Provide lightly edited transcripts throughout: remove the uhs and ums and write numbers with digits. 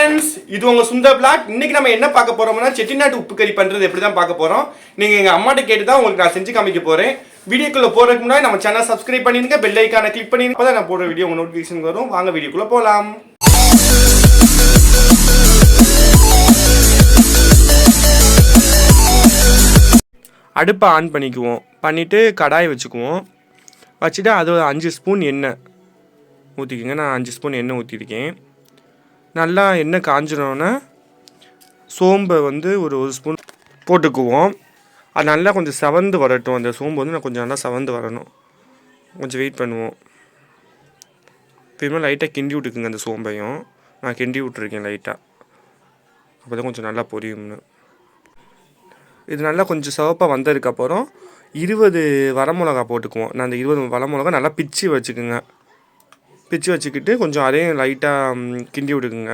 Friends, இது உங்க Sundar black. இன்னைக்கு நம்ம என்ன பார்க்க போறோம்னா செட்டிநாட்டு உப்பு கறி பண்றது எப்படி தான் பார்க்க போறோம். நீங்க எங்க அம்மாட்ட கேட்டு தான் உங்களுக்கு நான் செஞ்சு காமிக்க போறேன். வீடியோக்குள்ள போறதுக்கு முன்னாடி நம்ம சேனல் சப்ஸ்கிரைப் பண்ணிருங்க, பெல் ஐகானை கிளிக் பண்ணிருங்க, அப்பதான் நான் போடுற வீடியோ உங்க நோட்டிஃபிகேஷன் வரும். வாங்க வீடியோக்குள்ள போலாம். அடுப்பை ஆன் பண்ணிக்குவோம். பண்ணிட்டு கடாய் வச்சுக்குவோம். வச்சுட்டு அது 5 ஸ்பூன் எண்ணெய் ஊற்றிக்கோங்க. நான் 5 ஸ்பூன் எண்ணெய் ஊற்றிருக்கேன். நல்லா எண்ணெய் காஞ்சினோன்னே சோம்பை ஒரு ஸ்பூன் போட்டுக்குவோம். அது நல்லா கொஞ்சம் செவந்து வரட்டும். அந்த சோம்பு நான் கொஞ்சம் நல்லா செவந்து வரணும். கொஞ்சம் வெயிட் பண்ணுவோம். திரும்ப லைட்டாக கிண்டி விட்டுக்குங்க. அந்த சோம்பையும் நான் கிண்டி விட்ருக்கேன் லைட்டாக. அப்போ தான் கொஞ்சம் நல்லா பொரியும்னு. இது நல்லா கொஞ்சம் சிவப்பாக வந்ததுக்கப்புறம் 20 வரமிளகா போட்டுக்குவோம். நான் அந்த 20 வரமிளகா நல்லா பிச்சு வச்சுக்குங்க. பிச்சு வச்சுக்கிட்டு கொஞ்சம் அதையும் லைட்டாக கிண்டி விட்டுக்குங்க.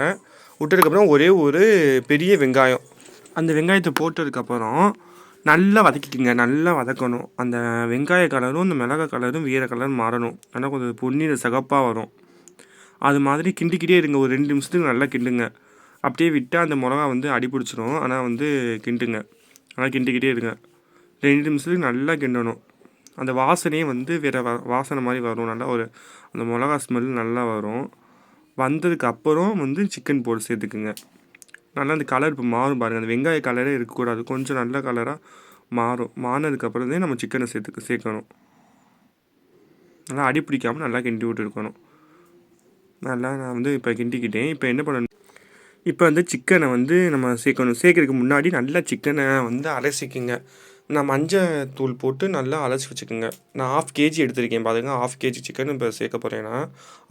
விட்டதுக்கப்புறம் ஒரே ஒரு பெரிய வெங்காயம், அந்த வெங்காயத்தை போட்டதுக்கப்புறம் நல்லா வதக்கிக்குங்க. நல்லா வதக்கணும். அந்த வெங்காய கலரும் இந்த மிளகாய் கலரும் வேறு கலர் மாறணும். நல்லா கொஞ்சம் பொன்னி சிகப்பாக வரும். அது மாதிரி கிண்டிக்கிட்டே இருங்க. ஒரு 2 நிமிஷத்துக்கு நல்லா கிண்டுங்க. அப்படியே விட்டால் அந்த மிளகா அடி பிடிச்சிரும். ஆனால் கிண்டுங்க. நல்லா கிண்டிக்கிட்டே இருங்க. 2 நிமிஷத்துக்கு நல்லா கிண்டணும். அந்த வாசனையே வேறு வாசனை மாதிரி வரும். நல்லா அந்த மிளகா ஸ்மெல் நல்லா வரும். வந்ததுக்கு அப்புறம் சிக்கன் போட்டு சேர்த்துக்குங்க. நல்லா அந்த கலர் இப்போ மாறும் பாருங்கள். அந்த வெங்காய கலரே இருக்கக்கூடாது. கொஞ்சம் நல்ல கலராக மாறும். மாறினதுக்கப்புறம் தான் நம்ம சிக்கனை சேர்க்கணும். நல்லா அடி பிடிக்காமல் நல்லா கிண்டி விட்டு இருக்கணும். நல்லா நான் இப்போ கிண்டிக்கிட்டேன். இப்போ என்ன பண்ணணும், இப்போ சிக்கனை நம்ம சேர்க்கணும். சேர்க்கறதுக்கு முன்னாடி நல்லா சிக்கனை அலசிக்குங்க. நான் மஞ்சள் தூள் போட்டு நல்லா அலசி வச்சுக்கோங்க. நான் 1/2 kg எடுத்திருக்கேன். பாருங்கள், 1/2 kg சிக்கன் இப்போ சேர்க்க போகிறேன்னா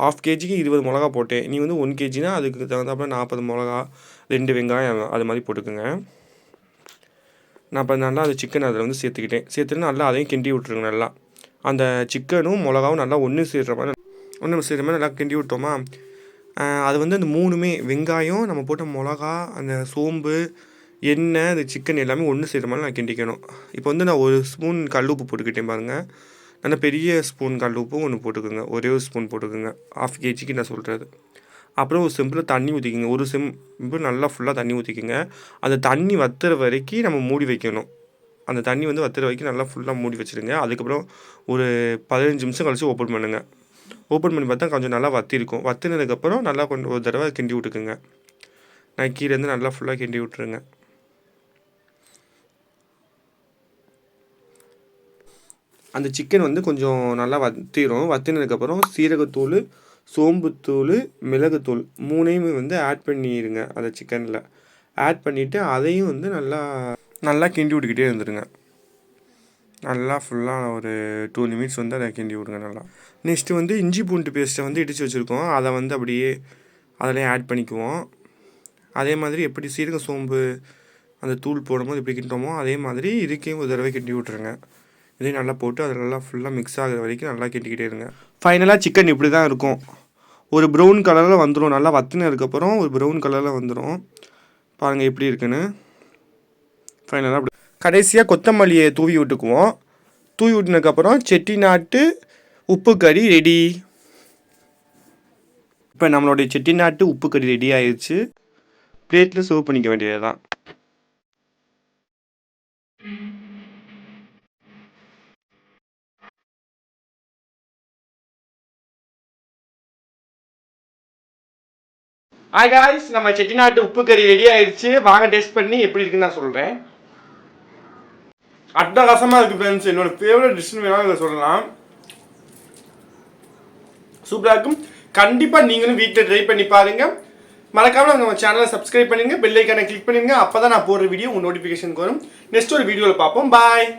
1/2 kgக்கு 20 மிளகா போட்டேன். நீ 1 kgனா அதுக்கு தகுந்தாப்புல 40 மிளகா, 2 வெங்காயம் அது மாதிரி போட்டுக்கோங்க. நான் இப்போ நல்லா அந்த சிக்கன் அதில் சேர்த்துக்கிட்டேன். சேர்த்துட்டு நல்லா அதையும் கிண்டி விட்ருங்க. நல்லா அந்த சிக்கனும் மிளகாவும் நல்லா ஒன்று சேர்கிற மாதிரி நல்லா கிண்டி விட்டோமா. அது அந்த 3மே வெங்காயம், நம்ம போட்ட மிளகா, அந்த சோம்பு, எண்ணெய், அந்த சிக்கன் எல்லாமே ஒன்று சேர்கிற மாதிரி நான் கிண்டிக்கணும். இப்போ நான் 1 ஸ்பூன் கல் உப்பு போட்டுக்கிட்டேன் பாருங்கள். நல்லா பெரிய ஸ்பூன் கல் உப்பு ஒன்று போட்டுக்கோங்க. ஒரே ஒரு ஸ்பூன் போட்டுக்கோங்க. 1/2 kgக்கு நான் சொல்கிறது. அப்புறம் ஒரு செம்பில் தண்ணி ஊற்றிக்கிங்க. ஒரு செம்பு நல்லா ஃபுல்லாக தண்ணி ஊற்றிக்கிங்க. அந்த தண்ணி வத்துற வரைக்கும் நம்ம மூடி வைக்கணும். அந்த தண்ணி வத்துற வரைக்கும் நல்லா ஃபுல்லாக மூடி வச்சுருங்க. அதுக்கப்புறம் ஒரு 15 நிமிஷம் கழித்து ஓப்பன் பண்ணுங்கள். ஓப்பன் பண்ணி பார்த்தா கொஞ்சம் நல்லா வத்திருக்கும். வத்தினதுக்கப்புறம் நல்லா கொஞ்சம் ஒரு தடவை கிண்டி விட்டுக்குங்க. நான் கீழேருந்து நல்லா ஃபுல்லாக கிண்டி விட்ருங்க. அந்த சிக்கன் கொஞ்சம் நல்லா வத்திரும். வத்தினதுக்கப்புறம் சீரகத்தூள், சோம்புத்தூள், மிளகுத்தூள் 3ஐயுமே ஆட் பண்ணிடுங்க. அந்த சிக்கனில் ஆட் பண்ணிவிட்டு அதையும் நல்லா கிண்டி விட்டுக்கிட்டே இருந்துருங்க. நல்லா ஃபுல்லாக ஒரு 2 நிமிட்ஸ் அதை கிண்டி விடுங்க நல்லா. நெக்ஸ்ட்டு இஞ்சி பூண்டு பேஸ்ட்டை இடித்து வச்சுருக்கோம். அதை அப்படியே அதில் ஆட் பண்ணிக்குவோம். அதே மாதிரி எப்படி சீரக சோம்பு அந்த தூள் போடும்போது எப்படி கிண்டுறோமோ அதே மாதிரி இதுக்கையும் ஒரு தடவை கிண்டி விட்ருங்க. இதையும் நல்லா போட்டு அதில் நல்லா ஃபுல்லாக மிக்ஸ் ஆகிற வரைக்கும் நல்லா கிண்டிக்கிட்டே இருங்க. ஃபைனலாக சிக்கன் இப்படி தான் இருக்கும். ஒரு ப்ரௌன் கலரில் வந்துடும். நல்லா வத்தினதுக்கப்புறம் ஒரு ப்ரௌன் கலரில் வந்துடும். பாருங்கள் எப்படி இருக்குன்னு. ஃபைனலாக அப்படி கடைசியாக கொத்தமல்லியை தூவி விட்டுக்குவோம். தூவி விட்டுனதுக்கப்புறம் செட்டிநாட்டு உப்பு கறி ரெடி. இப்போ நம்மளுடைய செட்டிநாட்டு உப்பு கறி ரெடி ஆயிடுச்சு. பிளேட்டில் சர்வ் பண்ணிக்க வேண்டியது தான். ஹாய் காய்ஸ், நம்ம செட்டிநாட்டு உப்பு கறி ரெடி ஆயிடுச்சு. வாங்க டேஸ்ட் பண்ணி எப்படி இருக்குன்னு நான் சொல்கிறேன். அட்டகாசமாக இருக்குது ஃப்ரெண்ட்ஸ். என்னோட ஃபேவரட் டிஷ்னு வேணாலும் இதை சொல்லலாம். சூப்பராக இருக்கும். கண்டிப்பாக நீங்களும் வீட்டில் ட்ரை பண்ணி பாருங்கள். மறக்காமல் நம்ம சேனலை சப்ஸ்கிரைப் பண்ணிடுங்க, பெல் ஐக்கானை கிளிக் பண்ணிடுங்க. அப்போ தான் நான் போடுற வீடியோ உங்கள் நோட்டிஃபிகேஷனுக்கு வரும். நெக்ஸ்ட் ஒரு வீடியோவில் பார்ப்போம். பாய்.